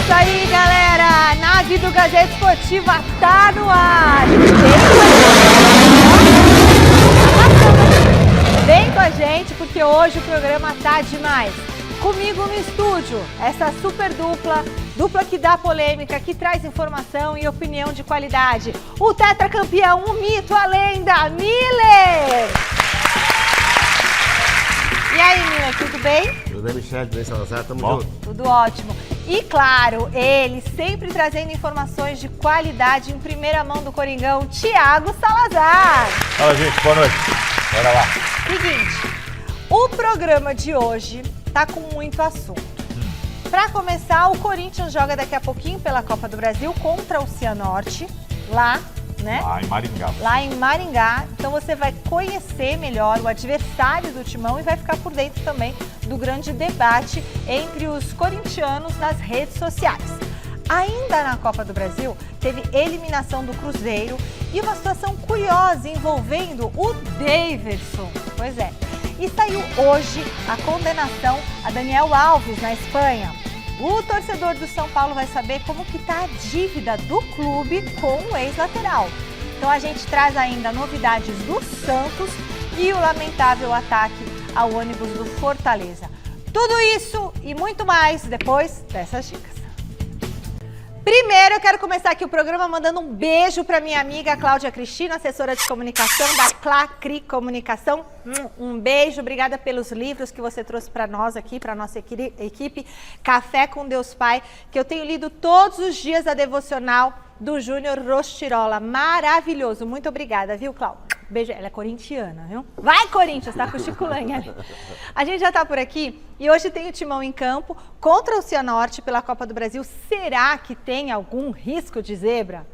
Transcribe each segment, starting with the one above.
isso aí, galera! Nave do Gazeta Esportiva tá no ar! Vem com a gente porque hoje o programa tá demais. Comigo no estúdio, essa super dupla que dá polêmica, que traz informação e opinião de qualidade. O tetracampeão, o mito, a lenda, Miller! E aí, Miller, tudo bem? Tudo bem, Michele, tudo bem, Salazar? Tamo junto. Tudo ótimo. E claro, ele sempre trazendo informações de qualidade em primeira mão do Coringão, Thiago Salazar. Fala, gente, boa noite. Bora lá. Seguinte, o programa de hoje tá com muito assunto. Para começar, o Corinthians joga daqui a pouquinho pela Copa do Brasil contra o Cianorte, lá, né? Lá em Maringá. Lá em Maringá. Então você vai conhecer melhor o adversário do Timão e vai ficar por dentro também do grande debate entre os corintianos nas redes sociais. Ainda na Copa do Brasil, teve eliminação do Cruzeiro e uma situação curiosa envolvendo o Daverson. Pois é. E saiu hoje a condenação a Daniel Alves na Espanha. O torcedor do São Paulo vai saber como que está a dívida do clube com o ex-lateral. Então a gente traz ainda novidades do Santos e o lamentável ataque ao ônibus do Fortaleza. Tudo isso e muito mais depois dessas dicas. Primeiro, eu quero começar aqui o programa mandando um beijo para minha amiga Cláudia Cristina, assessora de comunicação da Clacri Comunicação. Um beijo, obrigada pelos livros que você trouxe para nós aqui, para nossa equipe, Café com Deus Pai, que eu tenho lido todos os dias a devocional do Júnior Rostirola. Maravilhoso, muito obrigada, viu, Cláudia? Beijo, ela é corintiana, viu? Vai, Corinthians, tá com o Chico Lanha ali. A gente já tá por aqui e hoje tem o Timão em campo contra o Cianorte pela Copa do Brasil. Será que tem algum risco de zebra?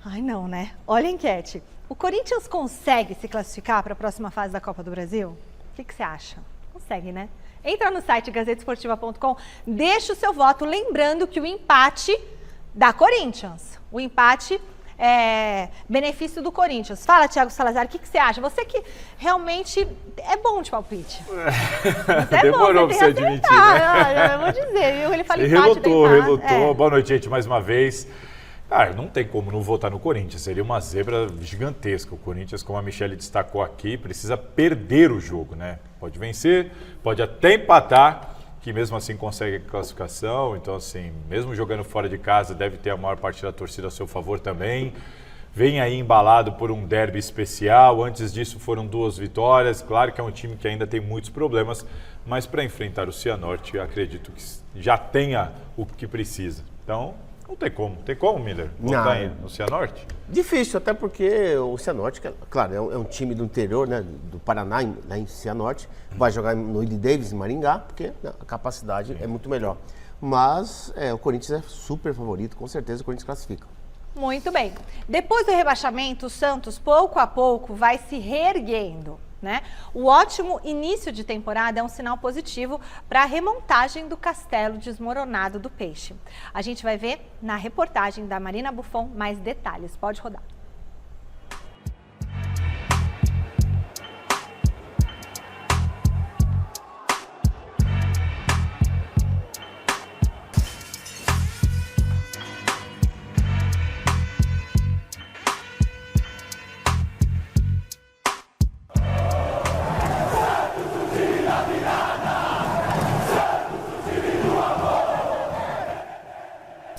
Ai, não, né? Olha a enquete. O Corinthians consegue se classificar para a próxima fase da Copa do Brasil? O que você acha? Consegue, né? Entra no site gazetesportiva.com, deixa o seu voto, lembrando que o empate dá Corinthians. O empate benefício do Corinthians. Fala, Thiago Salazar, o que você acha? Você que realmente é bom de palpite. Demorou pra você admitir, né? Eu vou dizer, viu? Ele fala empate, relutou. Boa noite, gente, mais uma vez. Não tem como não votar no Corinthians, seria uma zebra gigantesca. O Corinthians, como a Michele destacou aqui, precisa perder o jogo, né? Pode vencer, pode até empatar, que mesmo assim consegue a classificação. Então, assim, mesmo jogando fora de casa, deve ter a maior parte da torcida a seu favor também. Vem aí embalado por um derby especial. Antes disso foram 2 vitórias. Claro que é um time que ainda tem muitos problemas, mas para enfrentar o Cianorte, eu acredito que já tenha o que precisa. Então, não tem como. Tem como, Miller, votar no Cianorte? Difícil, até porque o Cianorte, claro, é um time do interior, né, do Paraná, lá em Cianorte. Vai jogar no Willie Davis, em Maringá, porque a capacidade é muito melhor. Mas o Corinthians é super favorito, com certeza o Corinthians classifica. Muito bem. Depois do rebaixamento, o Santos, pouco a pouco, vai se reerguendo, né? O ótimo início de temporada é um sinal positivo para a remontagem do castelo desmoronado do Peixe. A gente vai ver na reportagem da Marina Buffon mais detalhes. Pode rodar.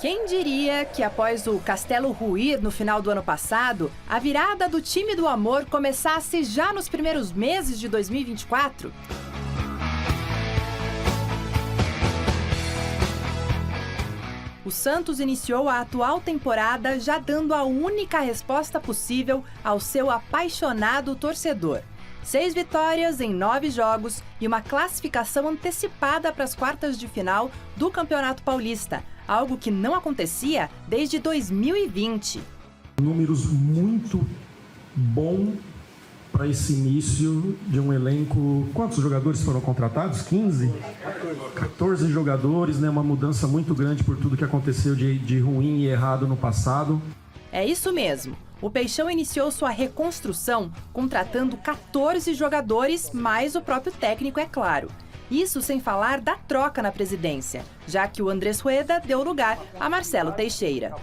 Quem diria que após o castelo ruir no final do ano passado, a virada do time do amor começasse já nos primeiros meses de 2024? O Santos iniciou a atual temporada já dando a única resposta possível ao seu apaixonado torcedor. 6 vitórias em 9 jogos e uma classificação antecipada para as quartas de final do Campeonato Paulista, algo que não acontecia desde 2020. Números muito bons para esse início de um elenco. Quantos jogadores foram contratados? 15? 14 jogadores, né? Uma mudança muito grande por tudo que aconteceu de ruim e errado no passado. É isso mesmo. O Peixão iniciou sua reconstrução contratando 14 jogadores, mais o próprio técnico, é claro. Isso sem falar da troca na presidência, já que o Andrés Rueda deu lugar a Marcelo Teixeira.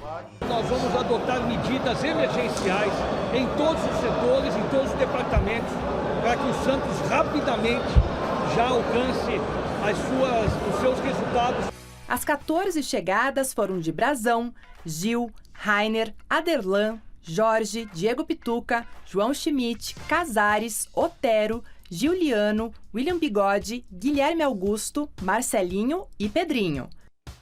Nós vamos adotar medidas emergenciais em todos os setores, em todos os departamentos, para que o Santos rapidamente já alcance os seus resultados. As 14 chegadas foram de Brazão, Gil, Rainer, Aderlan, Jorge, Diego Pituca, João Schmidt, Casares, Otero, Giuliano, William Bigode, Guilherme Augusto, Marcelinho e Pedrinho.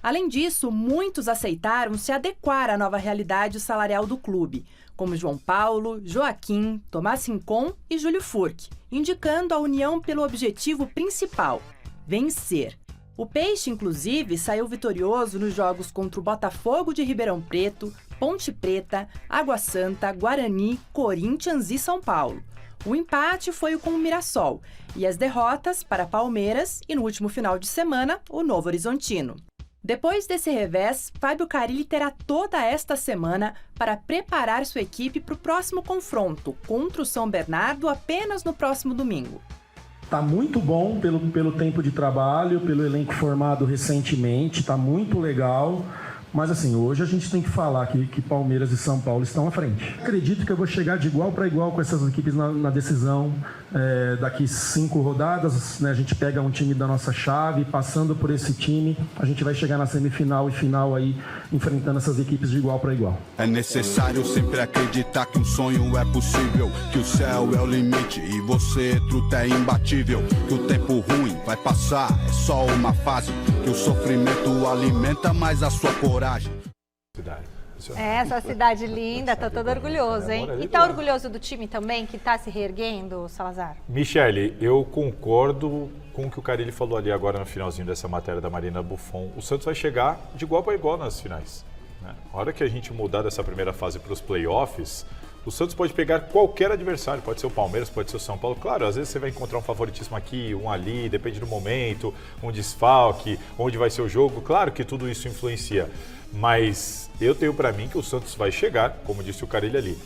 Além disso, muitos aceitaram se adequar à nova realidade salarial do clube, como João Paulo, Joaquim, Tomás Rincon e Júlio Furque, indicando a união pelo objetivo principal: vencer. O Peixe, inclusive, saiu vitorioso nos jogos contra o Botafogo de Ribeirão Preto, Ponte Preta, Água Santa, Guarani, Corinthians e São Paulo. O empate foi com o Mirassol e as derrotas para Palmeiras e, no último final de semana, o Novo Horizontino. Depois desse revés, Fábio Carille terá toda esta semana para preparar sua equipe para o próximo confronto contra o São Bernardo apenas no próximo domingo. Tá muito bom pelo tempo de trabalho, pelo elenco formado recentemente, tá muito legal. Mas assim, hoje a gente tem que falar que Palmeiras e São Paulo estão à frente. Acredito que eu vou chegar de igual para igual com essas equipes na decisão. Daqui 5 rodadas, né, a gente pega um time da nossa chave, passando por esse time, a gente vai chegar na semifinal e final aí, enfrentando essas equipes de igual para igual. É necessário sempre acreditar que um sonho é possível, que o céu é o limite e você, truta, é imbatível, que o tempo ruim vai passar, é só uma fase, que o sofrimento alimenta mais a sua coragem. Essa cidade linda, tá todo orgulhoso, hein? E tá orgulhoso do time também, que tá se reerguendo, Salazar? Michele, eu concordo com o que o Carille falou ali agora no finalzinho dessa matéria da Marina Buffon. O Santos vai chegar de igual para igual nas finais, né? A hora que a gente mudar dessa primeira fase para os playoffs, o Santos pode pegar qualquer adversário, pode ser o Palmeiras, pode ser o São Paulo. Claro, às vezes você vai encontrar um favoritismo aqui, um ali, depende do momento, um desfalque, onde vai ser o jogo. Claro que tudo isso influencia, mas eu tenho para mim que o Santos vai chegar, como disse o Carille ali,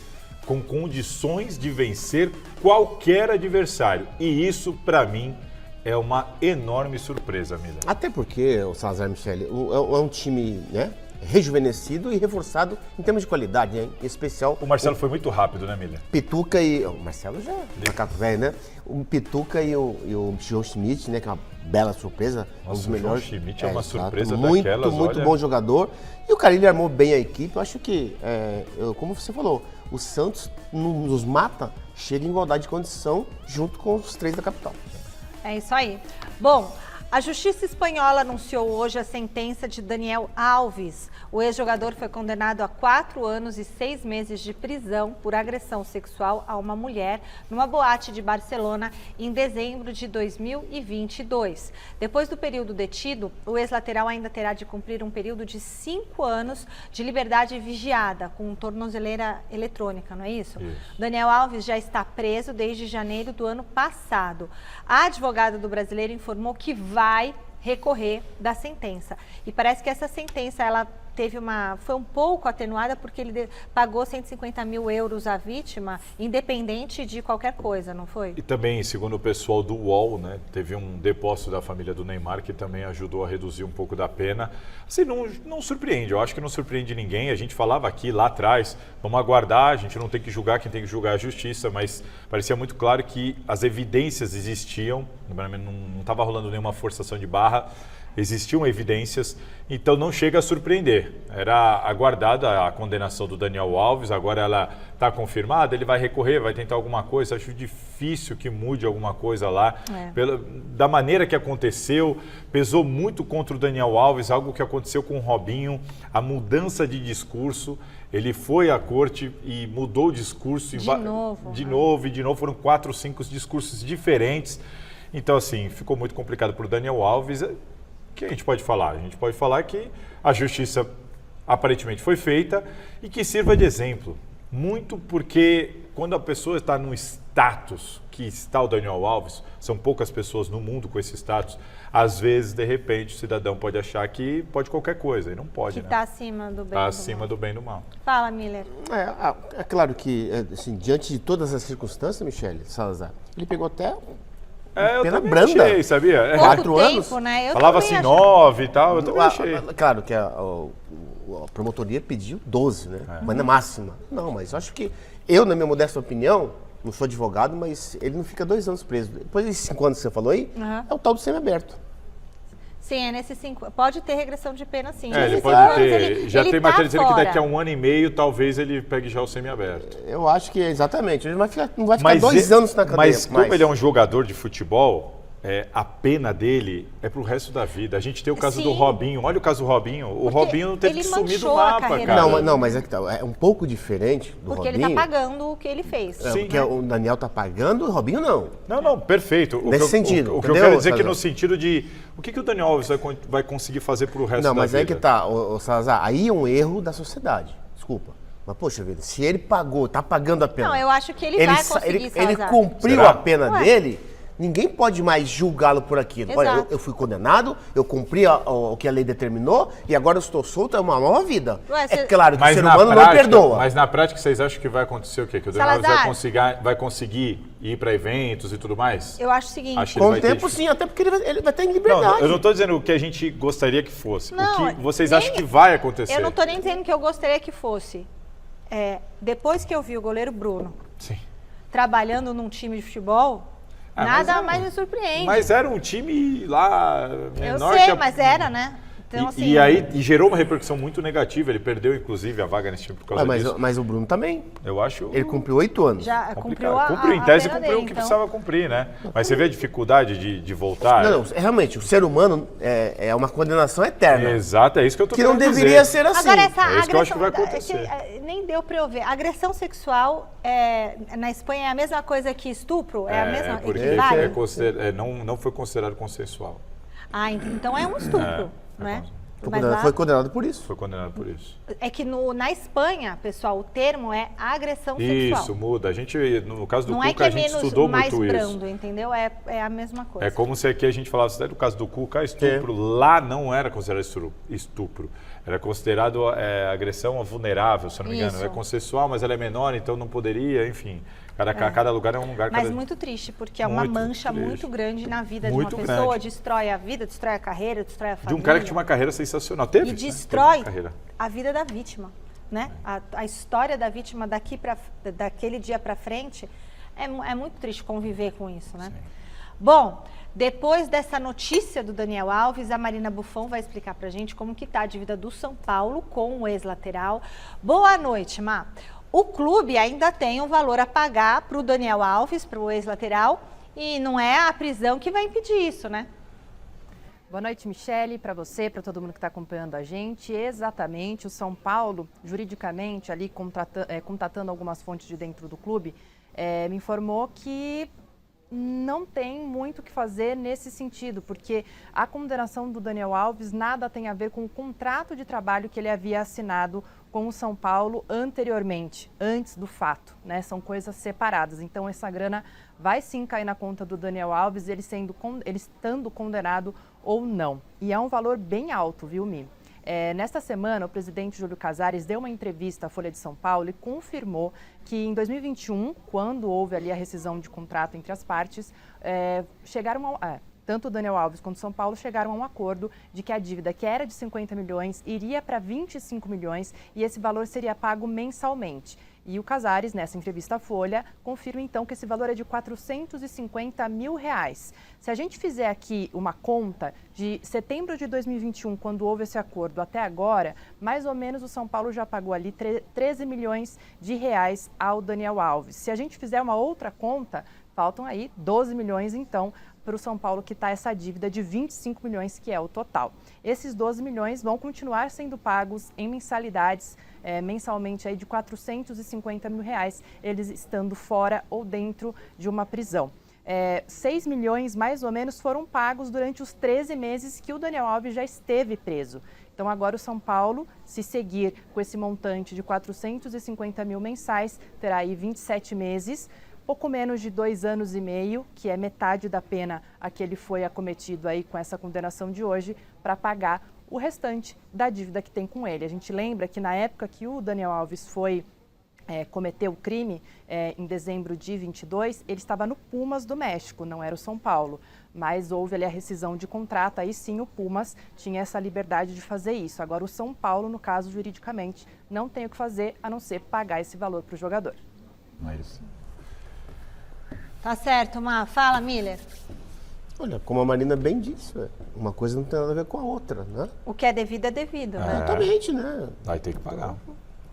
com condições de vencer qualquer adversário. E isso, para mim, é uma enorme surpresa, Mila. Até porque, o Salazar, Michele, é um time, né, rejuvenescido e reforçado em termos de qualidade, né? Em especial... O Marcelo foi muito rápido, né, Mila? Pituca e... O Marcelo já é macaco velho, né? O Pituca e o João Schmidt, né? Que é uma bela surpresa. Nossa, um dos melhores. O João Schmidt é uma surpresa muito, daquelas, muito olha... bom jogador. E o Carille armou bem a equipe. Eu acho que, como você falou, o Santos nos mata, chega em igualdade de condição junto com os 3 da capital. É isso aí. Bom, a Justiça Espanhola anunciou hoje a sentença de Daniel Alves. O ex-jogador foi condenado a 4 anos e 6 meses de prisão por agressão sexual a uma mulher numa boate de Barcelona em dezembro de 2022. Depois do período detido, o ex-lateral ainda terá de cumprir um período de 5 anos de liberdade vigiada, com tornozeleira eletrônica, não é isso? Daniel Alves já está preso desde janeiro do ano passado. A advogada do brasileiro informou que vai recorrer da sentença. E parece que essa sentença, ela foi um pouco atenuada porque ele pagou 150 mil euros à vítima, independente de qualquer coisa, não foi? E também, segundo o pessoal do UOL, né, teve um depósito da família do Neymar que também ajudou a reduzir um pouco da pena. Assim, não surpreende, eu acho que não surpreende ninguém. A gente falava aqui, lá atrás, vamos aguardar, a gente não tem que julgar, quem tem que julgar é a justiça, mas parecia muito claro que as evidências existiam, não estava rolando nenhuma forçação de barra, existiam evidências, então não chega a surpreender. Era aguardada a condenação do Daniel Alves, agora ela está confirmada, ele vai recorrer, vai tentar alguma coisa. Acho difícil que mude alguma coisa lá. Da maneira que aconteceu, pesou muito contra o Daniel Alves, algo que aconteceu com o Robinho, a mudança de discurso. Ele foi à corte e mudou o discurso. De novo, foram 4 ou 5 discursos diferentes. Então, assim, ficou muito complicado para o Daniel Alves. O que a gente pode falar? A gente pode falar que a justiça aparentemente foi feita e que sirva de exemplo. Muito porque quando a pessoa está no status que está o Daniel Alves, são poucas pessoas no mundo com esse status, às vezes, de repente, o cidadão pode achar que pode qualquer coisa, e não pode, que está acima do bem e do mal. Está acima do bem e do mal. Fala, Miller. É claro que, assim, diante de todas as circunstâncias, Michele, Salazar, ele pegou até Eu pena também branda. achei, sabia? Pouco 4 tempo, anos? né? Eu Falava também assim acho. 9 e tal, eu também achei. Claro que a promotoria pediu 12, né? Mas na máxima. Não, mas eu acho que eu, na minha modesta opinião, não sou advogado, mas ele não fica 2 anos preso. Depois desses 5 anos que você falou aí, é o tal do semiaberto. Sim, é nesses 5. Pode ter regressão de pena, sim. Ele Nesses pode 5 anos, ter. Já ele tem tá matéria dizendo que fora. daqui a 1 ano e meio talvez ele pegue já o semiaberto. Eu acho que exatamente. Ele não vai ficar 2 anos na cadeia. Mas como ele é um jogador de futebol, a pena dele é pro resto da vida. A gente tem o caso do Sim. Robinho. Olha o caso do Robinho. O Porque Robinho teve ele que sumir do manchou a mapa, carreira cara. dele. Não, mas é que tá, é um pouco diferente do Porque Robinho. ele tá pagando o que ele fez. Sim. Porque o Daniel tá pagando, o Robinho não. Não, perfeito. Nesse sentido, O que eu entendeu, quero dizer é que Salazar? no sentido de o que o Daniel Alves vai conseguir fazer pro resto Não, da mas vida. aí que tá, o Salazar, aí é um erro da sociedade. Desculpa. Mas, poxa vida, se ele pagou, tá pagando a pena. Não, eu acho que ele vai conseguir, ele Salazar. cumpriu Será? a pena Ué. dele, ninguém pode mais julgá-lo por aquilo. Olha, Exato. eu fui condenado, eu cumpri o que a lei determinou e agora eu estou solto, é uma nova vida. Ué, É cê- claro que o Mas ser na humano prática, não perdoa. Mas na prática, vocês acham que vai acontecer o quê? Que o Daniel Alves Salazar. vai conseguir ir para eventos e tudo mais? Eu acho o seguinte. Acho que ele Com vai o ter tempo, dif- sim, até porque ele vai ter em liberdade. Não, eu não estou dizendo o que a gente gostaria que fosse. Não, o que vocês nem- acham que vai acontecer? Eu não tô nem dizendo que eu gostaria que fosse. Depois que eu vi o goleiro Bruno Sim. trabalhando num time de futebol, nada mais me surpreende. Mas era um time lá eu menor sei, que a- mas era, né? Então, assim, e aí gerou uma repercussão muito negativa. Ele perdeu, inclusive, a vaga nesse time por causa disso. Mas o Bruno também. Eu acho Ele cumpriu 8 anos. já cumpriu complicado. a Cumpriu, em tese, pena cumpriu dele, o que então. precisava cumprir, né? Mas você vê a dificuldade de voltar. Não, realmente, o ser humano é uma condenação eterna. Exato, é isso que eu tô Que não querendo deveria dizer. ser assim. Agora, essa É isso que eu acho agressão, que vai acontecer. nem deu pra eu ver. Agressão sexual na Espanha é a mesma coisa que estupro? É a mesma? porque Equivale? não foi considerado consensual. Ah, então é um estupro, né? Mas lá- Foi condenado por isso. Foi condenado por isso. é que na Espanha, pessoal, o termo é agressão sexual. Isso, muda. A gente, no caso do Não Cuca, é que a é gente menos estudou mais muito isso. brando, entendeu? É a mesma coisa. É como se aqui a gente falasse, no caso do Cuca, estupro. Lá não era considerado estupro. Era considerado agressão vulnerável, se eu não me engano. Isso. É consensual, mas ela é menor, então não poderia, enfim. Cada lugar é um lugar... Mas muito triste, porque é uma Muito mancha triste. muito grande na vida Muito de uma pessoa, grande. destrói a vida, destrói a carreira, destrói a De família. um cara que tinha uma carreira sensacional. Teve? E né? Teve destrói uma carreira. a vida da vítima, né? A história da vítima daquele dia para frente é muito triste conviver com isso, né? Bom, depois dessa notícia do Daniel Alves, a Marina Buffon vai explicar pra gente como que tá a dívida do São Paulo com o ex-lateral. Boa noite, Má. O clube ainda tem um valor a pagar para o Daniel Alves, para o ex-lateral, e não é a prisão que vai impedir isso, né? Boa noite, Michele, para você, para todo mundo que está acompanhando a gente. Exatamente, o São Paulo, juridicamente, ali contatando algumas fontes de dentro do clube, me informou que não tem muito o que fazer nesse sentido, porque a condenação do Daniel Alves nada tem a ver com o contrato de trabalho que ele havia assinado com o São Paulo anteriormente, antes do fato, né? São coisas separadas. Então essa grana vai sim cair na conta do Daniel Alves, ele estando condenado ou não. E é um valor bem alto, viu, Mi? Nesta semana, o presidente Júlio Casares deu uma entrevista à Folha de São Paulo e confirmou que em 2021, quando houve ali a rescisão de contrato entre as partes, tanto o Daniel Alves quanto o São Paulo chegaram a um acordo de que a dívida, que era de 50 milhões, iria para 25 milhões e esse valor seria pago mensalmente. E o Casares, nessa entrevista à Folha, confirma então que esse valor é de 450 mil reais. Se a gente fizer aqui uma conta de setembro de 2021, quando houve esse acordo, até agora, mais ou menos o São Paulo já pagou ali 13 milhões de reais ao Daniel Alves. Se a gente fizer uma outra conta, faltam aí 12 milhões então para o São Paulo quitar essa dívida de 25 milhões, que é o total. Esses 12 milhões vão continuar sendo pagos em mensalidades mensalmente aí de 450 mil reais, eles estando fora ou dentro de uma prisão. 6 milhões, mais ou menos, foram pagos durante os 13 meses que o Daniel Alves já esteve preso. Então, agora o São Paulo, se seguir com esse montante de 450 mil mensais, terá aí 27 meses, pouco menos de 2 anos e meio, que é metade da pena a que ele foi acometido aí com essa condenação de hoje, para pagar o restante da dívida que tem com ele. A gente lembra que na época que o Daniel Alves foi cometeu o crime em dezembro de 22, ele estava no Pumas do México, não era o São Paulo. Mas houve ali a rescisão de contrato, aí sim o Pumas tinha essa liberdade de fazer isso. Agora o São Paulo, no caso, juridicamente, não tem o que fazer a não ser pagar esse valor para o jogador. Mas... Tá certo, Má. Fala, Miller. Olha, como a Marina bem disse, uma coisa não tem nada a ver com a outra, né? O que é devido, né? Exatamente, né? Vai ter que pagar.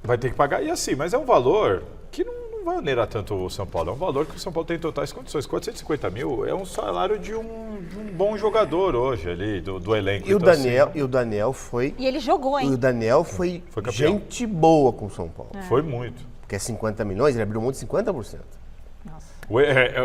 Vai ter que pagar, e assim, mas é um valor que não vai onerar tanto o São Paulo. É um valor que o São Paulo tem totais condições. 450 mil é um salário de um bom jogador hoje ali, do elenco. E, então, o Daniel foi... E ele jogou, hein? E o Daniel foi campeão. gente boa com o São Paulo. Foi muito. Porque é 50 milhões, ele abriu mão de 50%. Nossa.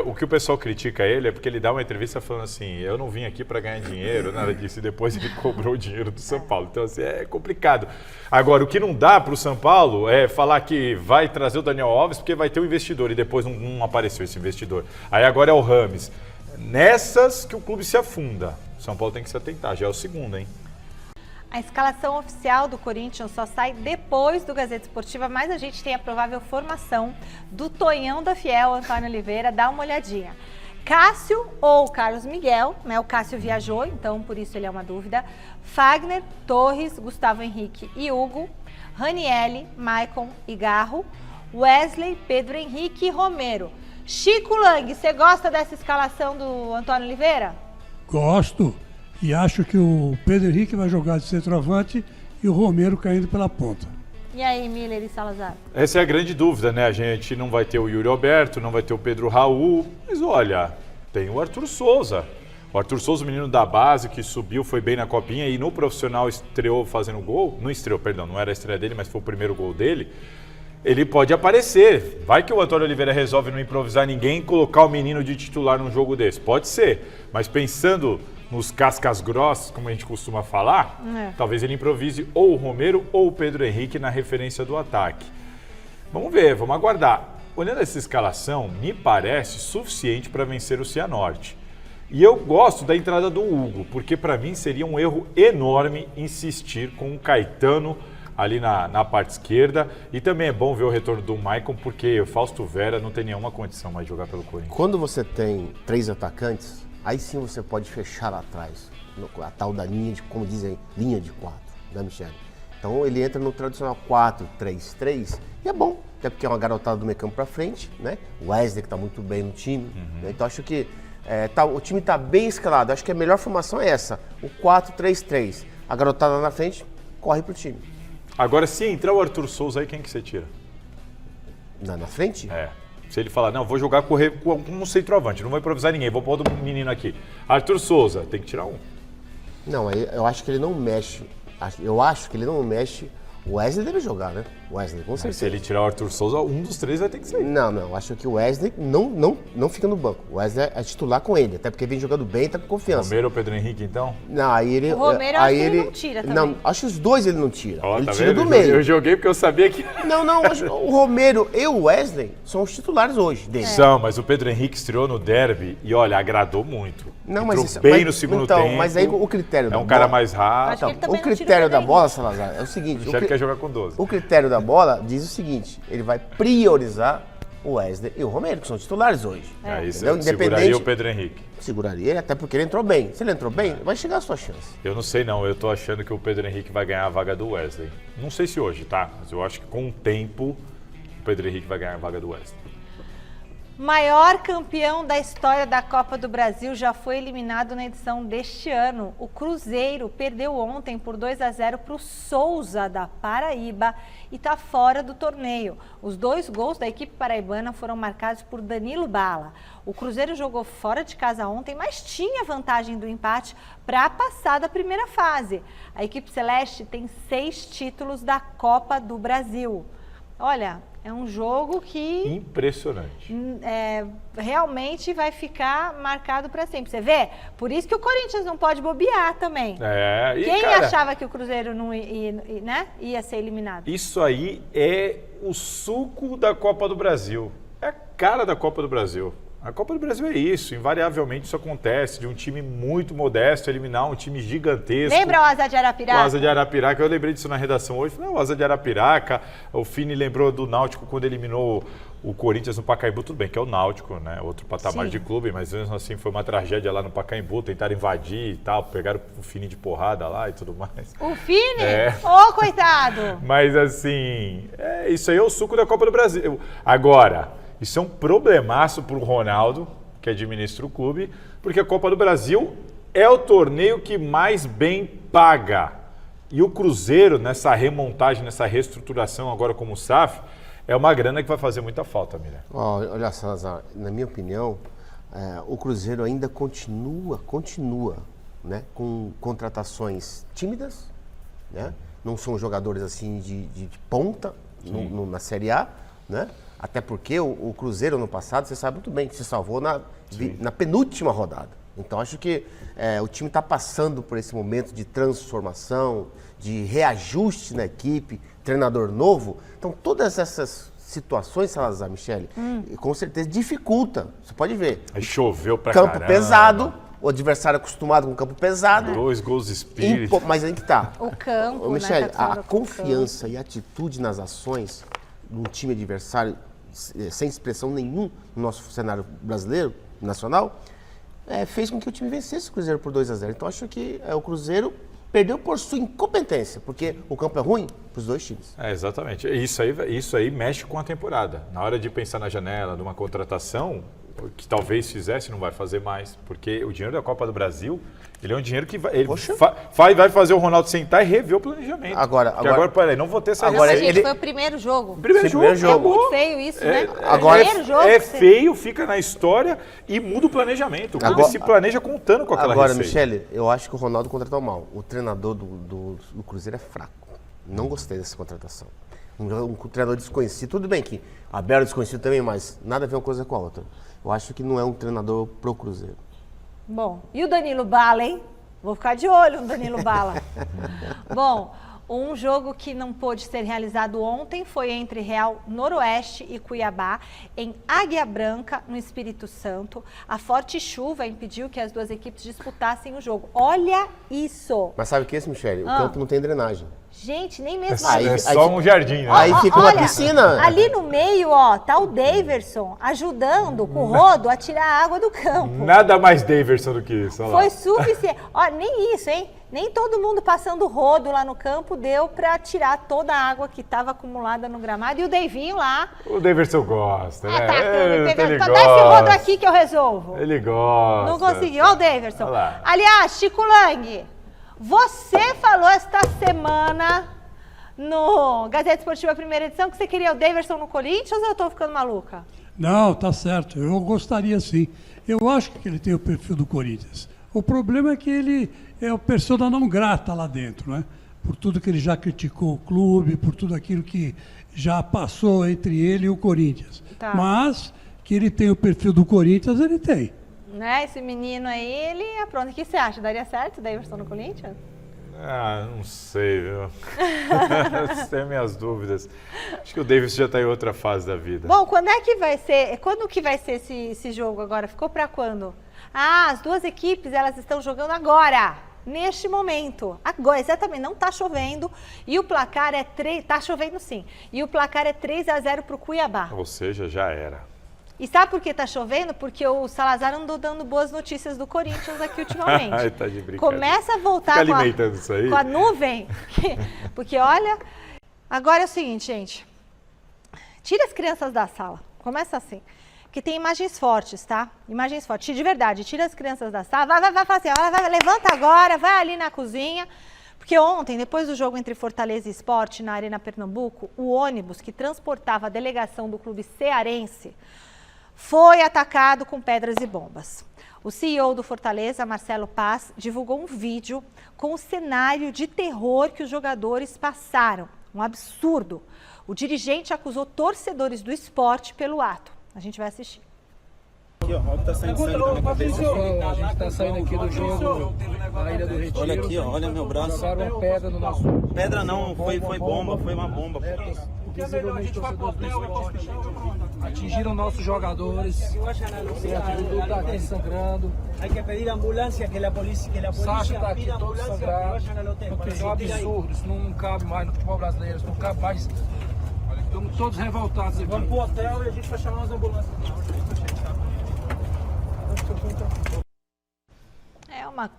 O que o pessoal critica ele é porque ele dá uma entrevista falando assim, eu não vim aqui para ganhar dinheiro, nada disso, e depois ele cobrou o dinheiro do São Paulo. Então, assim, é complicado. Agora, o que não dá para o São Paulo é falar que vai trazer o Daniel Alves porque vai ter um investidor, e depois não apareceu esse investidor. Aí agora é o Rames. Nessas que o clube se afunda. O São Paulo tem que se atentar, já é o segundo, hein? A escalação oficial do Corinthians só sai depois do Gazeta Esportiva, mas a gente tem a provável formação do Tonhão da Fiel, Antônio Oliveira. Dá uma olhadinha. Cássio ou Carlos Miguel, né? O Cássio viajou, então por isso ele é uma dúvida. Fagner, Torres, Gustavo Henrique e Hugo. Ranielli, Maicon e Garro. Wesley, Pedro Henrique e Romero. Chico Lang, você gosta dessa escalação do Antônio Oliveira? Gosto. E acho que o Pedro Henrique vai jogar de centroavante e o Romero caindo pela ponta. E aí, Miller e Salazar? Essa é a grande dúvida, né? A gente não vai ter o Yuri Alberto, não vai ter o Pedro Raul, mas olha, tem o Arthur Souza. O Arthur Souza, o menino da base, que subiu, foi bem na copinha e no profissional estreou fazendo gol. Não estreou, perdão, não era a estreia dele, mas foi o primeiro gol dele. Ele pode aparecer. Vai que o Antônio Oliveira resolve não improvisar ninguém e colocar o menino de titular num jogo desse. Pode ser, mas pensando nos cascas grossas, como a gente costuma falar, talvez ele improvise ou o Romero ou o Pedro Henrique na referência do ataque. Vamos ver, vamos aguardar. Olhando essa escalação, me parece suficiente para vencer o Cianorte. E eu gosto da entrada do Hugo, porque para mim seria um erro enorme insistir com o Caetano ali na parte esquerda. E também é bom ver o retorno do Maicon, porque o Fausto Vera não tem nenhuma condição mais de jogar pelo Corinthians. Quando você tem 3 atacantes, aí sim você pode fechar lá atrás, a tal da linha de, como dizem, linha de 4, né, Michele? Então ele entra no tradicional 4-3-3 e é bom, até porque é uma garotada do meio campo pra frente, né? O Wesley que tá muito bem no time, né? Então acho que o time tá bem escalado, acho que a melhor formação é essa, o 4-3-3. A garotada lá na frente corre pro time. Agora, se entrar o Arthur Souza aí, quem que você tira? Na frente? É. Se ele falar, não, vou jogar correr com um centroavante, não vou improvisar ninguém, vou pôr do menino aqui. Arthur Souza, tem que tirar um. Não, eu acho que ele não mexe. Eu acho que ele não mexe. O Wesley deve jogar, né? O Wesley, com certeza. Se ele tirar o Arthur Souza, um dos 3 vai ter que sair. Não, acho que o Wesley não fica no banco. O Wesley é titular com ele, até porque vem jogando bem e tá com confiança. Romero ou Pedro Henrique, então? Não, aí ele... O Romero acho que ele não tira também. Não, acho que os dois ele não tira. Ó, ele tá tira vendo? do meio. Eu joguei porque eu sabia que... Não, o Romero e o Wesley são os titulares hoje dele. São, mas o Pedro Henrique estreou no derby e, olha, agradou muito. Não, entrou mas bem no segundo tempo. Mas aí o critério da bola... É um bola... cara mais rápido. Acho que ele também o não tira critério da Pedro bola, Salazar, é o seguinte... O Michele quer jogar com 12. O critério da bola diz o seguinte, ele vai priorizar o Wesley e o Romero, que são titulares hoje. Aí você Entendeu? seguraria o Pedro Henrique. Seguraria ele, até porque ele entrou bem. Se ele entrou bem, vai chegar a sua chance. Eu não sei não, eu tô achando que o Pedro Henrique vai ganhar a vaga do Wesley. Não sei se hoje, tá? Mas eu acho que com o tempo o Pedro Henrique vai ganhar a vaga do Wesley. Maior campeão da história da Copa do Brasil já foi eliminado na edição deste ano. O Cruzeiro perdeu ontem por 2-0 para o Souza da Paraíba e está fora do torneio. Os 2 gols da equipe paraibana foram marcados por Danilo Bala. O Cruzeiro jogou fora de casa ontem, mas tinha vantagem do empate para passar da primeira fase. A equipe celeste tem 6 títulos da Copa do Brasil. Olha, é um jogo que... Impressionante. Realmente vai ficar marcado para sempre. Você vê? Por isso que o Corinthians não pode bobear também. E, quem cara, achava que o Cruzeiro não ia ser eliminado? Isso aí é o suco da Copa do Brasil. É a cara da Copa do Brasil. A Copa do Brasil é isso, invariavelmente isso acontece, de um time muito modesto eliminar um time gigantesco. Lembra o Asa de Arapiraca? O Asa de Arapiraca, eu lembrei disso na redação hoje, o Asa de Arapiraca, o Fini lembrou do Náutico quando eliminou o Corinthians no Pacaembu, tudo bem que é o Náutico, né, outro patamar de clube, mas mesmo assim foi uma tragédia lá no Pacaembu, tentaram invadir e tal, pegaram o Fini de porrada lá e tudo mais. O Fini? Ô, coitado! Mas assim, isso aí é o suco da Copa do Brasil. Agora, isso é um problemaço para o Ronaldo, que administra o clube, porque a Copa do Brasil é o torneio que mais bem paga. E o Cruzeiro, nessa remontagem, nessa reestruturação agora como SAF, é uma grana que vai fazer muita falta, Miriam. Olha, Salazar, na minha opinião, o Cruzeiro ainda continua, né, com contratações tímidas, né? Não são jogadores assim de ponta na Série A, né? Até porque o Cruzeiro no passado, você sabe muito bem, que se salvou na penúltima rodada. Então acho que o time está passando por esse momento de transformação, de reajuste na equipe, treinador novo. Então todas essas situações, Salazar, Michele, com certeza dificulta. Você pode ver. Aí choveu pra campo caramba. Pesado, o adversário acostumado com campo pesado. 2 gols de espírito. Mas aí que tá. O campo, Michele, né? a confiança e a atitude nas ações de um time adversário sem expressão nenhuma no nosso cenário brasileiro, nacional, fez com que o time vencesse o Cruzeiro por 2-0. Então acho que o Cruzeiro perdeu por sua incompetência, porque o campo é ruim para os dois times. Exatamente. Isso aí mexe com a temporada. Na hora de pensar na janela, numa contratação, que talvez fizesse, não vai fazer mais, porque o dinheiro da Copa do Brasil, ele é um dinheiro que vai fazer o Ronaldo sentar e rever o planejamento. Agora, peraí, não vou ter essa receita. Gente, foi o primeiro jogo. Primeiro jogo. É muito feio isso, né? Agora, primeiro jogo feio, fica na história e muda o planejamento. O clube se planeja contando com aquela receita. Michele, eu acho que o Ronaldo contratou mal. O treinador do Cruzeiro é fraco. Não gostei dessa contratação. Um treinador desconhecido, tudo bem que a Bela é desconhecido também, mas nada a ver uma coisa com a outra. Eu acho que não é um treinador pro Cruzeiro. Bom, e o Danilo Bala, hein? Vou ficar de olho no Danilo Bala. Bom, um jogo que não pôde ser realizado ontem foi entre Real Noroeste e Cuiabá, em Águia Branca, no Espírito Santo. A forte chuva impediu que as duas equipes disputassem o jogo. Olha isso! Mas sabe o que é isso, Michele? O campo não tem drenagem. Gente, nem mesmo é só um jardim, né? Aí fica uma piscina. Ali no meio, ó, tá o Daverson ajudando com o rodo a tirar a água do campo. Nada mais Daverson do que isso. Olha lá. Foi suficiente. Ó, nem isso, hein? Nem todo mundo passando rodo lá no campo deu pra tirar toda a água que estava acumulada no gramado. E o Davinho lá... O Daverson gosta, né? Ele dá esse rodo aqui que eu resolvo. Ele gosta. Não conseguiu. Ó o Daverson. Aliás, Chico Lang... Você falou esta semana no Gazeta Esportiva Primeira Edição que você queria o Daverson no Corinthians ou eu estou ficando maluca? Não, tá certo. Eu gostaria sim. Eu acho que ele tem o perfil do Corinthians. O problema é que ele é o persona não grata lá dentro, né? Por tudo que ele já criticou o clube, por tudo aquilo que já passou entre ele e o Corinthians. Tá. Mas que ele tem o perfil do Corinthians, ele tem. Né? Esse menino aí, ele é pronto. O que você acha? Daria certo o Daverson no Corinthians? Não sei, viu? Tenho minhas dúvidas. Acho que o Davis já está em outra fase da vida. Bom, quando que vai ser esse jogo agora? Ficou para quando? As duas equipes, elas estão jogando agora, neste momento. Agora, exatamente, não está chovendo e o placar é 3... Está chovendo sim. E o placar é 3-0 para o Cuiabá. Ou seja, já era. E sabe por que tá chovendo? Porque o Salazar andou dando boas notícias do Corinthians aqui ultimamente. Ai, tá de brincadeira. Começa a voltar com a nuvem. Porque, olha... Agora é o seguinte, gente. Tira as crianças da sala. Começa assim. Porque tem imagens fortes, tá? Imagens fortes. De verdade, tira as crianças da sala. Vai fazer. Vai, levanta agora, vai ali na cozinha. Porque ontem, depois do jogo entre Fortaleza e Sport, na Arena Pernambuco, o ônibus que transportava a delegação do clube cearense foi atacado com pedras e bombas. O CEO do Fortaleza, Marcelo Paz, divulgou um vídeo com o cenário de terror que os jogadores passaram. Um absurdo. O dirigente acusou torcedores do Sport pelo ato. A gente vai assistir. Aqui, ó, olha que tá saindo sangue da minha cabeça. A gente tá saindo aqui do jogo na Ilha do Retiro. Olha aqui, ó, olha meu braço. Jogaram uma pedra no nosso... Pedra não, foi bomba, foi uma bomba. visivelmente torcedores do esporte, atingiram nossos jogadores, certo? O Dudu tá aqui sangrando. Sacha tá aqui todo sangrado. Isso é um absurdo, isso não cabe mais no futebol brasileiro, isso não cabe mais. Estamos todos revoltados aqui. Vamos pro hotel e a gente vai chamar as ambulâncias.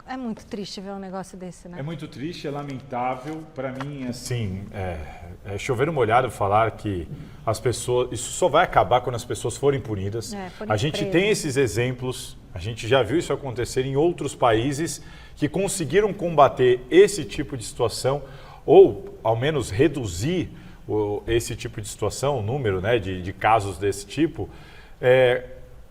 É muito triste ver um negócio desse, né? É muito triste, é lamentável. Para mim, assim, é chover no molhado falar que as pessoas... Isso só vai acabar quando as pessoas forem punidas. A gente tem esses exemplos, a gente já viu isso acontecer em outros países que conseguiram combater esse tipo de situação ou, ao menos, reduzir esse tipo de situação, o número, né, de casos desse tipo,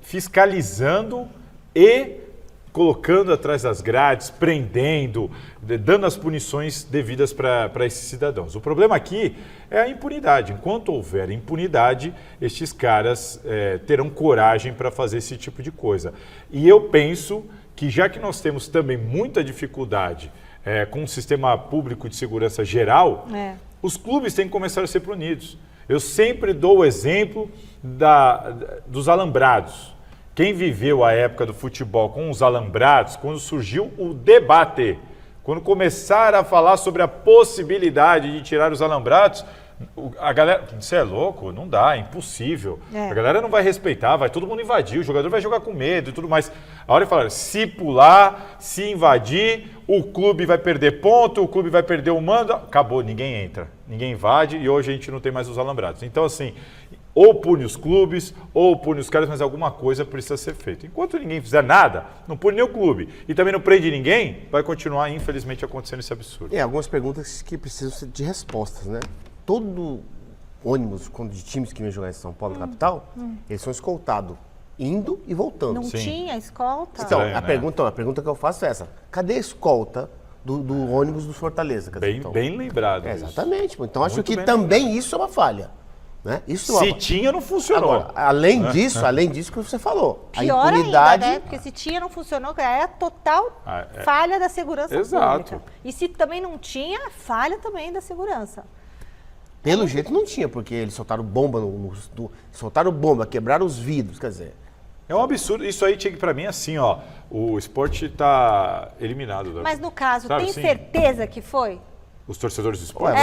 fiscalizando e colocando atrás das grades, prendendo, dando as punições devidas para esses cidadãos. O problema aqui é a impunidade. Enquanto houver impunidade, estes caras terão coragem para fazer esse tipo de coisa. E eu penso que, já que nós temos também muita dificuldade com o sistema público de segurança geral, os clubes têm que começar a ser punidos. Eu sempre dou o exemplo dos alambrados. Quem viveu a época do futebol com os alambrados, quando surgiu o debate, quando começaram a falar sobre a possibilidade de tirar os alambrados, a galera, você é louco? Não dá, é impossível. A galera não vai respeitar, vai todo mundo invadir, o jogador vai jogar com medo e tudo mais. A hora de falar, se pular, se invadir, o clube vai perder ponto, o clube vai perder o mando, acabou, ninguém entra, ninguém invade e hoje a gente não tem mais os alambrados. Então, assim, ou pune os clubes, ou pune os caras, mas alguma coisa precisa ser feita. Enquanto ninguém fizer nada, não pune nem o clube e também não prende ninguém, vai continuar, infelizmente, acontecendo esse absurdo. Algumas perguntas que precisam de respostas, né? Todo ônibus de times que vêm jogar em São Paulo, capital, eles são escoltados, indo e voltando. Não tinha escolta? Então, Estranho, a pergunta que eu faço é essa. Cadê a escolta do ônibus do Fortaleza? Bem lembrado. Exatamente. Então, acho que também isso é uma falha. Né? Se tinha, não funcionou. Agora, além disso que você falou, pior a impunidade... ainda, né? Porque se tinha, não funcionou, é a total falha da segurança pública. E se também não tinha, falha também da segurança. Pelo jeito não tinha, porque eles soltaram bomba, quebraram os vidros, quer dizer... É um absurdo. Isso aí tinha que, pra mim, assim, ó, o esporte tá eliminado. Mas no caso, sabe, tem certeza que foi? Os torcedores do esporte?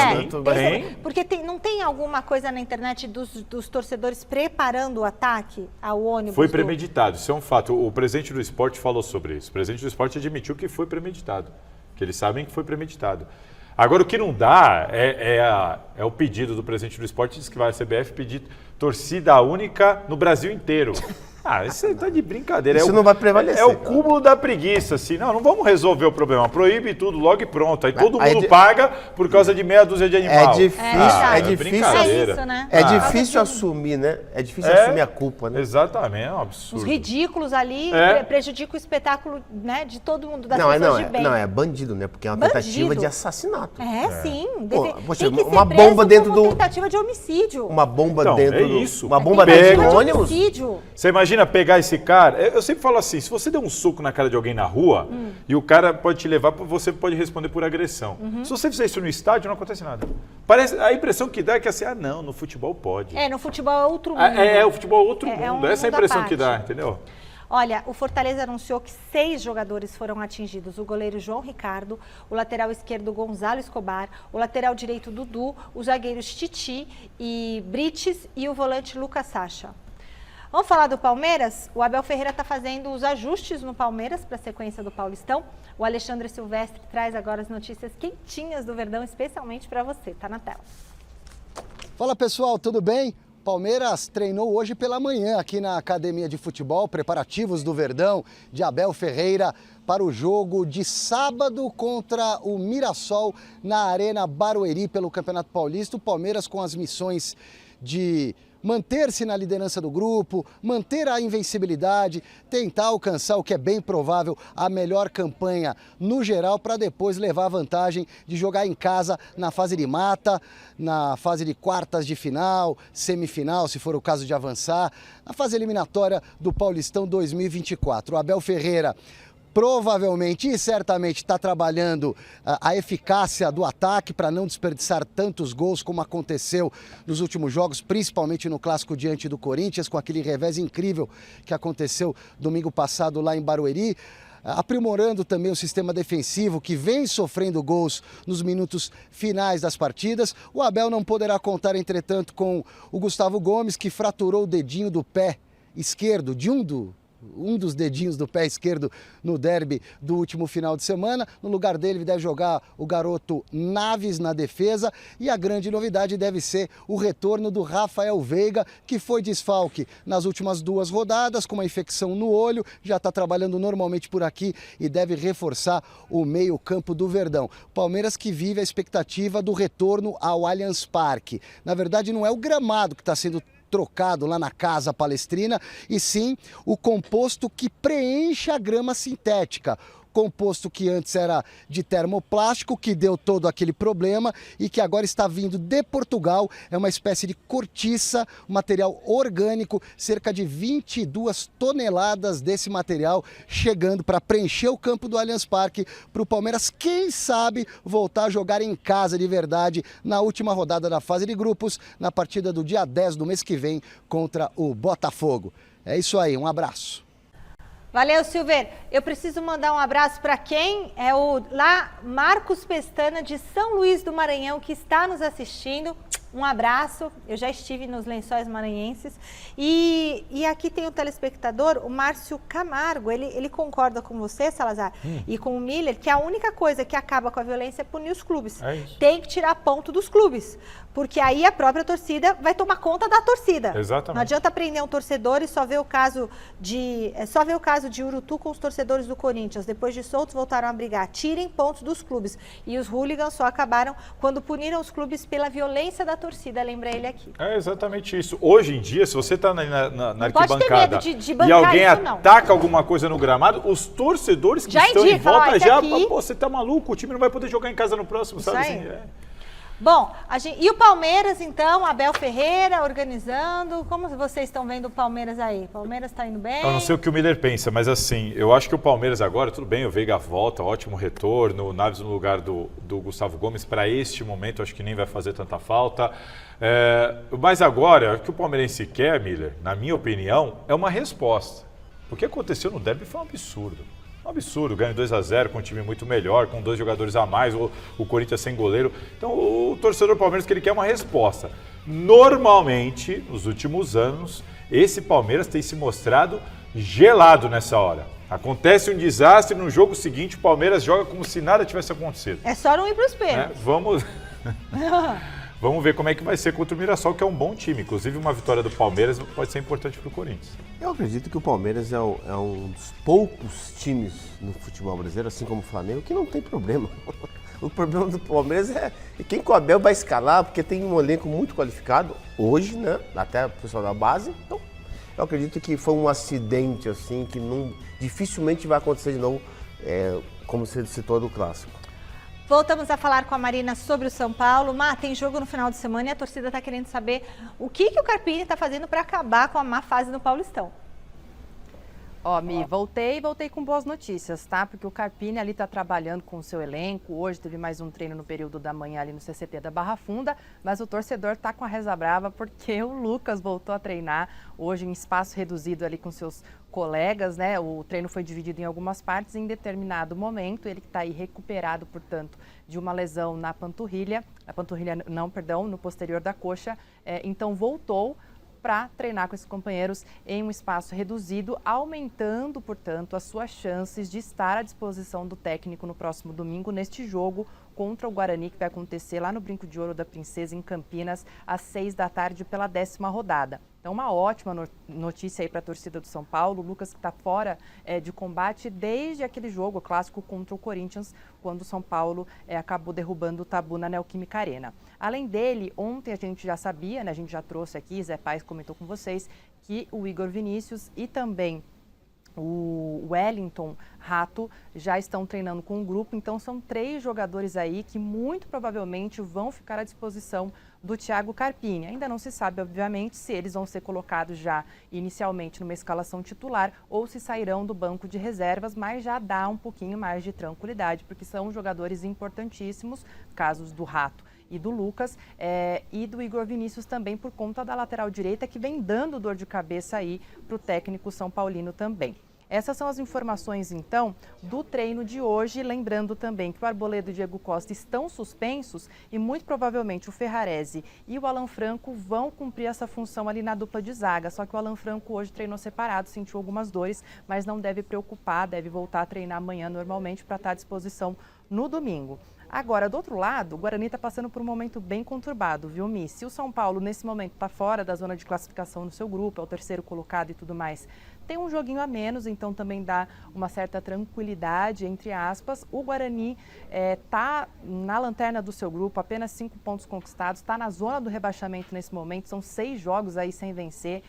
Porque não tem alguma coisa na internet dos torcedores preparando o ataque ao ônibus? Foi premeditado, isso é um fato. O presidente do esporte falou sobre isso. O presidente do esporte admitiu que foi premeditado, que eles sabem que foi premeditado. Agora, o que não dá é o pedido do presidente do esporte, diz que vai a CBF pedir torcida única no Brasil inteiro. Isso tá de brincadeira. Isso não vai prevalecer. É o cúmulo da preguiça, assim. Não vamos resolver o problema. Proíbe tudo logo e pronto. Aí todo mundo paga por causa de meia dúzia de animal. É difícil assumir, né? É difícil assumir a culpa, né? Exatamente, é um absurdo. Os ridículos ali prejudicam o espetáculo, né, de todo mundo, das pessoas de bem. Não, é bandido, né? Porque é uma tentativa de assassinato. Sim. Poxa, uma bomba dentro do... tentativa de homicídio. Uma bomba dentro do... isso. Uma bomba dentro do ônibus. Você imagina pegar esse cara, eu sempre falo assim, se você der um soco na cara de alguém na rua e o cara pode te levar, você pode responder por agressão. Se você fizer isso no estádio, não acontece nada. A impressão que dá é que assim, não, no futebol pode. No futebol é outro mundo. O futebol é outro mundo, essa é a impressão que dá, entendeu? Olha, o Fortaleza anunciou que 6 jogadores foram atingidos. O goleiro João Ricardo, o lateral esquerdo Gonzalo Escobar, o lateral direito Dudu, os zagueiros Titi e Brites e o volante Lucas Sacha. Vamos falar do Palmeiras? O Abel Ferreira está fazendo os ajustes no Palmeiras para a sequência do Paulistão. O Alexandre Silvestre traz agora as notícias quentinhas do Verdão, especialmente para você. Está na tela. Fala pessoal, tudo bem? Palmeiras treinou hoje pela manhã aqui na Academia de Futebol, preparativos do Verdão, de Abel Ferreira, para o jogo de sábado contra o Mirassol na Arena Barueri pelo Campeonato Paulista. O Palmeiras com as missões de manter-se na liderança do grupo, manter a invencibilidade, tentar alcançar o que é bem provável, a melhor campanha no geral, para depois levar a vantagem de jogar em casa na fase de mata, na fase de quartas de final, semifinal, se for o caso de avançar, na fase eliminatória do Paulistão 2024. O Abel Ferreira provavelmente e certamente está trabalhando a eficácia do ataque para não desperdiçar tantos gols como aconteceu nos últimos jogos, principalmente no clássico diante do Corinthians, com aquele revés incrível que aconteceu domingo passado lá em Barueri. Aprimorando também o sistema defensivo, que vem sofrendo gols nos minutos finais das partidas. O Abel não poderá contar, entretanto, com o Gustavo Gomes, que fraturou o dedinho do pé esquerdo, um dos dedinhos do pé esquerdo no derby do último final de semana. No lugar dele deve jogar o garoto Naves na defesa, e a grande novidade deve ser o retorno do Rafael Veiga, que foi desfalque nas últimas 2 rodadas com uma infecção no olho, já está trabalhando normalmente por aqui e deve reforçar o meio-campo do Verdão. Palmeiras que vive a expectativa do retorno ao Allianz Parque. Na verdade, não é o gramado que está sendo trocado lá na Casa Palestrina, e sim o composto que preenche a grama sintética. Composto que antes era de termoplástico, que deu todo aquele problema e que agora está vindo de Portugal. É uma espécie de cortiça, material orgânico, cerca de 22 toneladas desse material chegando para preencher o campo do Allianz Parque para o Palmeiras, quem sabe, voltar a jogar em casa de verdade na última rodada da fase de grupos, na partida do dia 10 do mês que vem contra o Botafogo. É isso aí, um abraço. Valeu, Silver. Eu preciso mandar um abraço para quem é o Marcos Pestana, de São Luís do Maranhão, que está nos assistindo. Um abraço, eu já estive nos Lençóis Maranhenses. E aqui tem o telespectador, o Márcio Camargo, ele concorda com você, Salazar, e com o Miller, que a única coisa que acaba com a violência é punir os clubes. Tem que tirar ponto dos clubes, porque aí a própria torcida vai tomar conta da torcida. Exatamente. Não adianta prender um torcedor e só ver o caso de Urutu com os torcedores do Corinthians. Depois de soltos, voltaram a brigar. Tirem pontos dos clubes. E os hooligans só acabaram quando puniram os clubes pela violência da torcida, lembra ele aqui. É exatamente isso. Hoje em dia, se você está na arquibancada de e alguém isso, ataca alguma coisa no gramado, os torcedores que já estão em volta já... Aqui... Pô, você tá maluco, o time não vai poder jogar em casa no próximo, isso sabe? Aí. Assim, Bom, e o Palmeiras, então, Abel Ferreira organizando, como vocês estão vendo o Palmeiras aí? O Palmeiras está indo bem? Eu não sei o que o Miller pensa, mas assim, eu acho que o Palmeiras agora, tudo bem, o Veiga volta, ótimo retorno, o Naves no lugar do Gustavo Gomes, para este momento acho que nem vai fazer tanta falta. Mas agora, o que o palmeirense quer, Miller, na minha opinião, é uma resposta. O que aconteceu no derby foi um absurdo. Um absurdo, ganha 2-0 com um time muito melhor, com 2 jogadores a mais, o Corinthians sem goleiro. Então o torcedor do Palmeiras que ele quer uma resposta. Normalmente, nos últimos anos, esse Palmeiras tem se mostrado gelado nessa hora. Acontece um desastre, no jogo seguinte o Palmeiras joga como se nada tivesse acontecido. É só não ir para os pênaltis. Vamos ver como é que vai ser contra o Mirassol, que é um bom time. Inclusive, uma vitória do Palmeiras pode ser importante para o Corinthians. Eu acredito que o Palmeiras é um dos poucos times no futebol brasileiro, assim como o Flamengo, que não tem problema. O problema do Palmeiras é quem que o Abel vai escalar, porque tem um elenco muito qualificado hoje, né? Até o pessoal da base. Então, eu acredito que foi um acidente, assim, que dificilmente vai acontecer de novo, como você citou do Clássico. Voltamos a falar com a Marina sobre o São Paulo. Tem jogo no final de semana e a torcida está querendo saber o que o Carpini está fazendo para acabar com a má fase no Paulistão. Mi, voltei com boas notícias, tá? Porque o Carpini ali tá trabalhando com o seu elenco. Hoje teve mais um treino no período da manhã ali no CCT da Barra Funda, mas o torcedor tá com a reza brava porque o Lucas voltou a treinar hoje em espaço reduzido ali com seus colegas, né? O treino foi dividido em algumas partes. Em determinado momento, ele está aí recuperado, portanto, de uma lesão na panturrilha, no posterior da coxa. Então voltou para treinar com esses companheiros em um espaço reduzido, aumentando, portanto, as suas chances de estar à disposição do técnico no próximo domingo, neste jogo contra o Guarani, que vai acontecer lá no Brinco de Ouro da Princesa, em Campinas, às 6 da tarde, pela 10ª rodada. Então, uma ótima notícia aí para a torcida do São Paulo. O Lucas que está fora de combate desde aquele jogo clássico contra o Corinthians, quando o São Paulo acabou derrubando o tabu na Neoquímica Arena. Além dele, ontem a gente já sabia, né, a gente já trouxe aqui, Zé Paes comentou com vocês, que o Igor Vinícius e também o Wellington, Rato, já estão treinando com o grupo, então são 3 jogadores aí que muito provavelmente vão ficar à disposição do Thiago Carpini. Ainda não se sabe, obviamente, se eles vão ser colocados já inicialmente numa escalação titular ou se sairão do banco de reservas, mas já dá um pouquinho mais de tranquilidade, porque são jogadores importantíssimos, casos do Rato e do Lucas, e do Igor Vinícius também, por conta da lateral direita, que vem dando dor de cabeça aí para o técnico São Paulino também. Essas são as informações, então, do treino de hoje. Lembrando também que o Arboleda e o Diego Costa estão suspensos e muito provavelmente o Ferrarese e o Alan Franco vão cumprir essa função ali na dupla de zaga. Só que o Alan Franco hoje treinou separado, sentiu algumas dores, mas não deve preocupar, deve voltar a treinar amanhã normalmente para estar à disposição no domingo. Agora, do outro lado, o Guarani está passando por um momento bem conturbado, viu, Mi? Se o São Paulo, nesse momento, está fora da zona de classificação no seu grupo, é o 3º colocado e tudo mais, tem um joguinho a menos, então também dá uma certa tranquilidade, entre aspas. O Guarani está na lanterna do seu grupo, apenas 5 pontos conquistados, está na zona do rebaixamento nesse momento, são 6 jogos aí sem vencer.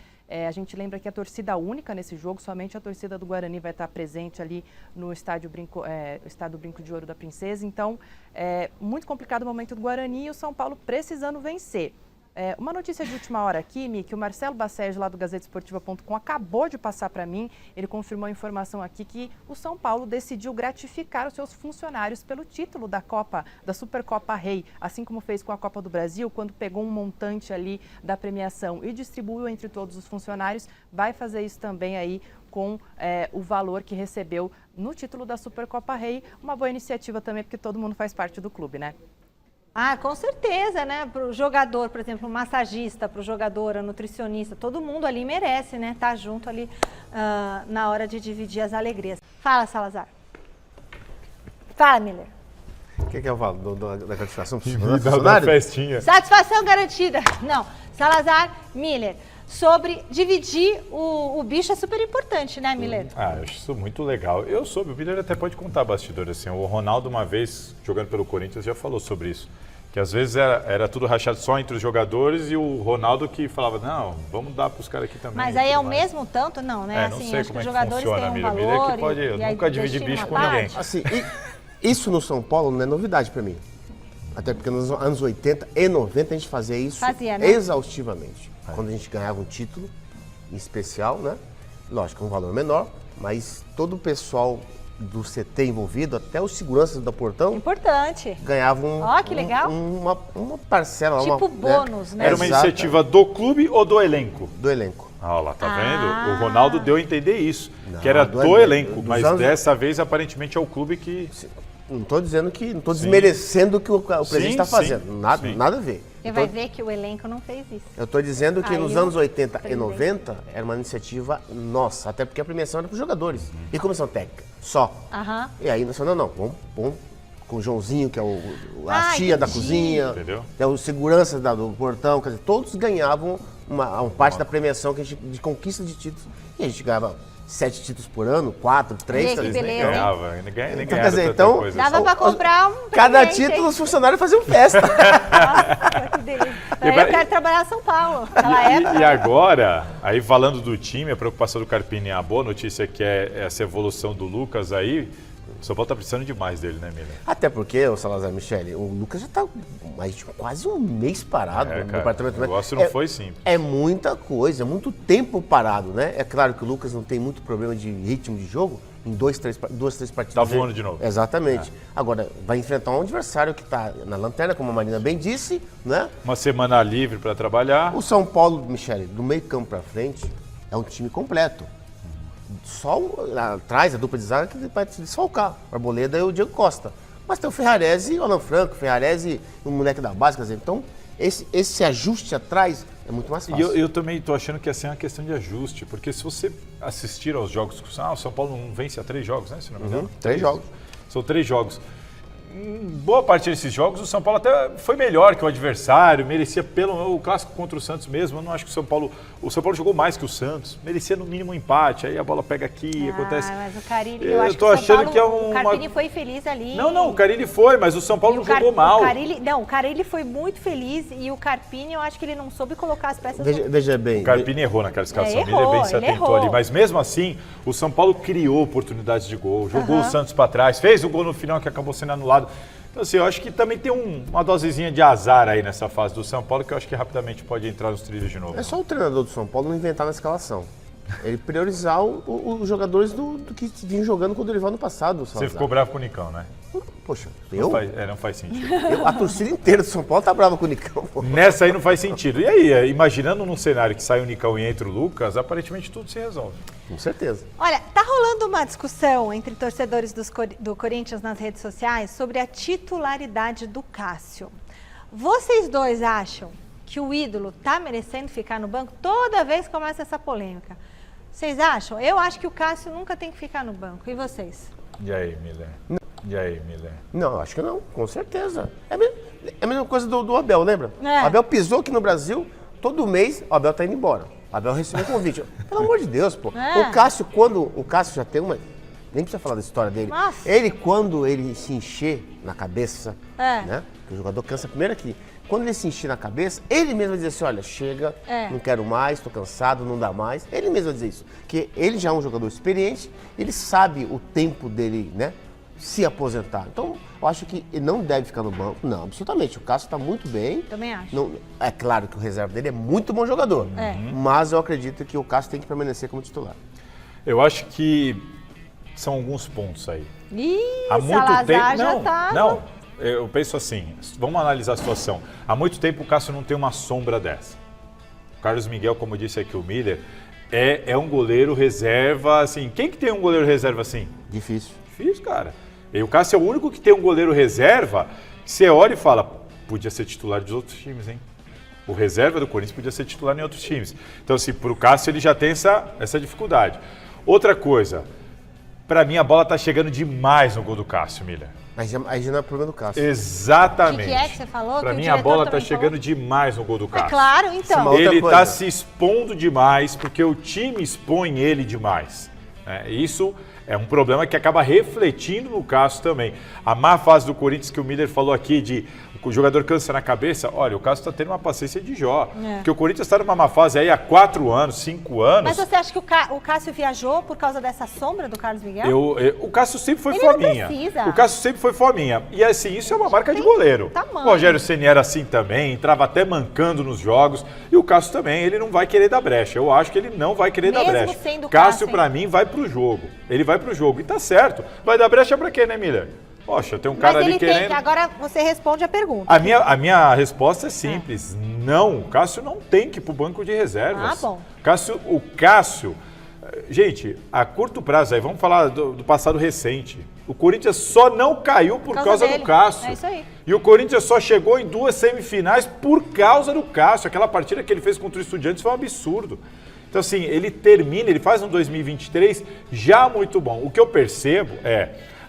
A gente lembra que a torcida única nesse jogo, somente a torcida do Guarani vai estar presente ali no estádio Brinco de Ouro da Princesa. Então, muito complicado o momento do Guarani e o São Paulo precisando vencer. Uma notícia de última hora aqui, Mi, que o Marcelo Bassege, lá do GazeteEsportiva.com, acabou de passar para mim. Ele confirmou a informação aqui que o São Paulo decidiu gratificar os seus funcionários pelo título da Supercopa Rei, assim como fez com a Copa do Brasil, quando pegou um montante ali da premiação e distribuiu entre todos os funcionários. Vai fazer isso também aí com o valor que recebeu no título da Supercopa Rei. Uma boa iniciativa também, porque todo mundo faz parte do clube, né? Ah, com certeza, né? Para o jogador, por exemplo, o massagista, para o jogador, a nutricionista, todo mundo ali merece, né? Tá junto ali na hora de dividir as alegrias. Fala, Salazar. Fala, Miller. O que eu falo? Da gratificação da festinha. Satisfação garantida. Não, Salazar, Miller. Sobre dividir o bicho é super importante, né, Miller? Eu acho isso muito legal. Eu soube, o Miller até pode contar bastidor assim. O Ronaldo, uma vez, jogando pelo Corinthians, já falou sobre isso. Que às vezes era tudo rachado só entre os jogadores e o Ronaldo que falava, não, vamos dar para os caras aqui também. Mas aí é o mesmo tanto? Não, né? Não assim, sei acho como que é os que jogadores funciona, têm um Miller. valor. Que pode, eu nunca dividi bicho com ninguém. Assim, isso no São Paulo não é novidade para mim. Até porque nos anos 80 e 90 a gente fazia isso né? exaustivamente. Quando a gente ganhava um título em especial, né? Lógico, um valor menor, mas todo o pessoal do CT envolvido, até os seguranças do portão, importante, ganhavam que legal. Uma parcela. Tipo bônus, né? Era uma iniciativa do clube ou do elenco? Do elenco. Olha lá, tá vendo? O Ronaldo deu a entender isso, que era do elenco, mas dessa vez aparentemente é o clube que... Não estou dizendo que, não estou desmerecendo o que o presidente está fazendo, nada a ver. Você vai ver que o elenco não fez isso. Eu estou dizendo que nos anos 80 e 90 era uma iniciativa nossa, até porque a premiação era para os jogadores e comissão técnica, só. E aí nós falamos, não, vamos com o Joãozinho, que é a tia da cozinha, entendeu? Que é o segurança do portão, quer dizer, todos ganhavam uma parte da premiação de conquista de títulos e a gente ganhava 7 títulos por ano, 4, 3, que beleza, ganhava, nem quer dizer, então, coisa. Dava para comprar um cada título os funcionários faziam festa. Nossa, que delícia. Eu quero trabalhar em São Paulo. E agora, aí falando do time, a preocupação do Carpini, a boa notícia é que é essa evolução do Lucas aí. O São Paulo tá precisando demais dele, né, Miller? Até porque, o Salazar, Michele, o Lucas já tá mais de quase um mês parado no departamento. O negócio não foi simples. É muita coisa, é muito tempo parado, né? É claro que o Lucas não tem muito problema de ritmo de jogo, em 2, 3 partidas. Tá voando de novo. Exatamente. Agora, vai enfrentar um adversário que tá na lanterna, como a Marina bem disse, né? Uma semana livre para trabalhar. O São Paulo, Michele, do meio campo para frente, é um time completo. Só atrás a dupla de zaga que vai se desfalcar, o Arboleda e o Diego Costa. Mas tem o Ferrarese e o Alan Franco, o Ferrarese e o moleque da base, quer dizer, então esse ajuste atrás é muito mais fácil. E eu também estou achando que assim, é uma questão de ajuste, porque se você assistir aos jogos, o São Paulo não vence a 3 jogos, né? Se não me engano. 3 jogos. São 3 jogos. em boa parte desses jogos, o São Paulo até foi melhor que o adversário, merecia o clássico contra o Santos mesmo. Eu não acho que o São Paulo jogou mais que o Santos, merecia no mínimo um empate. Aí a bola pega aqui, acontece. Mas o Carille, eu tô achando que é o Carpini foi feliz ali. Não, o Carille foi, mas o São Paulo não jogou mal. O Carille foi muito feliz e o Carpini, eu acho que ele não soube colocar as peças. Veja bem. O Carpini errou naquela escalação, ele bem se atentou ali, mas mesmo assim, o São Paulo criou oportunidades de gol, jogou o Santos para trás, fez o gol no final que acabou sendo anulado. Então, assim, eu acho que também tem uma dosezinha de azar aí nessa fase do São Paulo, que eu acho que rapidamente pode entrar nos trilhos de novo. É só o treinador do São Paulo não inventar na escalação. Ele priorizar os jogadores do que vinham jogando com o Dorival no passado. Você ficou bravo com o Nicão, né? Poxa, não faz sentido. A torcida inteira do São Paulo tá brava com o Nicão. Pô. Nessa aí não faz sentido. E aí, imaginando num cenário que sai o Nicão e entra o Lucas, aparentemente tudo se resolve. Com certeza. Olha, tá rolando uma discussão entre torcedores do Corinthians nas redes sociais sobre a titularidade do Cássio. Vocês dois acham que o ídolo tá merecendo ficar no banco? Toda vez começa essa polêmica. Vocês acham? Eu acho que o Cássio nunca tem que ficar no banco. E vocês? E aí, Miller? Não, acho que não, com certeza. É a mesma coisa do Abel, lembra? É. O Abel pisou aqui no Brasil, todo mês o Abel tá indo embora. O Abel recebeu convite. Pelo amor de Deus, pô. É. O Cássio já tem uma... Nem precisa falar da história dele. Nossa. Quando ele se encher na cabeça, né? Que o jogador cansa primeiro aqui. Quando ele se encher na cabeça, ele mesmo vai dizer assim, olha, chega, não quero mais, estou cansado, não dá mais. Ele mesmo vai dizer isso. Porque ele já é um jogador experiente, ele sabe o tempo dele, né? Se aposentar. Então, eu acho que ele não deve ficar no banco. Não, absolutamente. O Cássio está muito bem. Também acho. Não, é claro que o reserva dele é muito bom jogador. Mas eu acredito que o Cássio tem que permanecer como titular. Eu acho que são alguns pontos aí. Há muito Salazar tempo. Já não. Eu penso assim, vamos analisar a situação. Há muito tempo o Cássio não tem uma sombra dessa. O Carlos Miguel, como disse aqui o Miller, é um goleiro reserva, assim. Quem que tem um goleiro reserva assim? Difícil, cara. E o Cássio é o único que tem um goleiro reserva que você olha e fala, podia ser titular de outros times, hein? O reserva do Corinthians podia ser titular em outros times. Então, assim, pro Cássio ele já tem essa dificuldade. Outra coisa, pra mim a bola tá chegando demais no gol do Cássio, Miller. Mas aí já não é problema do Cássio. Exatamente. O que é que você falou? Pra mim a bola tá chegando demais no gol do Cássio. É claro, então. Ele tá se expondo demais porque o time expõe ele demais. Isso é um problema que acaba refletindo no Cássio também. A má fase do Corinthians que o Miller falou aqui de o jogador cansa na cabeça, olha, o Cássio está tendo uma paciência de Jó. Porque o Corinthians está numa má fase aí há 4 anos, 5 anos. Mas você acha que o Cássio viajou por causa dessa sombra do Carlos Miguel? O Cássio sempre foi Ele fominha. Não precisa. O Cássio sempre foi fominha. E assim, isso é uma marca de goleiro. Tamanho. O Rogério Ceni era assim também, entrava até mancando nos jogos. E o Cássio também, ele não vai querer dar brecha. Eu acho que ele não vai querer dar brecha. Sendo Cássio, para mim, vai pro jogo. Ele vai pro jogo. E tá certo. Vai dar brecha pra quê, né, Miller? Poxa, tem um cara ali querendo... Tem que agora você responde a pergunta. A minha resposta é simples. Não, o Cássio não tem que ir pro banco de reservas. Ah, bom. O Cássio... Gente, a curto prazo, aí vamos falar do passado recente. O Corinthians só não caiu por causa do Cássio. É isso aí. E o Corinthians só chegou em 2 semifinais por causa do Cássio. Aquela partida que ele fez contra o Estudiantes foi um absurdo. Então, assim, ele faz um 2023 já muito bom. O que eu percebo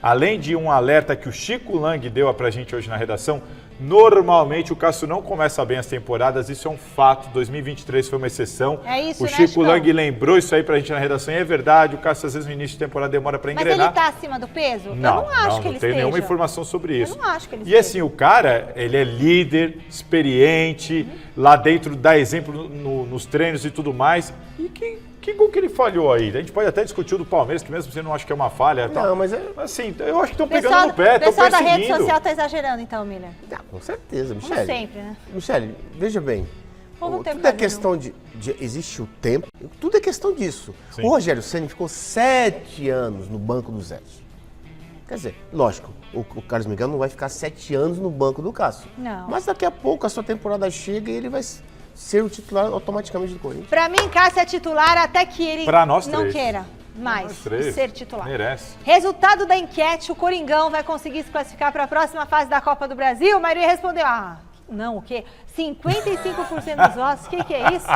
além de um alerta que o Chico Lang deu pra gente hoje na redação, normalmente o Cássio não começa bem as temporadas, isso é um fato, 2023 foi uma exceção. É isso, o Chico Lang lembrou isso aí pra gente na redação e é verdade, o Cássio às vezes no início de temporada demora pra engrenar. Mas ele tá acima do peso? Eu não acho que ele esteja. Não tenho nenhuma informação sobre isso. Eu não acho que ele esteja. E assim, o cara, ele é líder, experiente, lá dentro dá exemplo nos treinos e tudo mais. E que gol que ele falhou aí? A gente pode até discutir o do Palmeiras, que mesmo você não acha que é uma falha. Não, mas assim, eu acho que estão pegando no pé, estão perseguindo. O pessoal da rede social está exagerando, então, Miller. Com certeza, Michele. Como sempre, né? Michele, veja bem. Tudo é questão de... Existe o tempo, tudo é questão disso. Sim. O Rogério Ceni ficou 7 anos no banco do Zé. Quer dizer, lógico, o Carlos Miguel não vai ficar 7 anos no banco do Cássio. Não. Mas daqui a pouco a sua temporada chega e ele vai ser o titular automaticamente do Corinthians. Pra mim, Cássio é titular até que ele não queira mais ser titular. Merece. Resultado da enquete, o Coringão vai conseguir se classificar para a próxima fase da Copa do Brasil? Maria respondeu, não, o quê? 55% dos votos, o que é isso?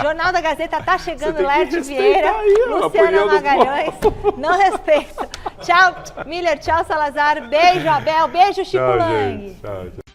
Jornal da Gazeta tá chegando, Laerte Vieira, Luciana Magalhães, não respeita. Tchau, Miller. Tchau, Salazar. Beijo, Abel. Beijo, Chico Tchau, Lang. gente. Tchau, tchau.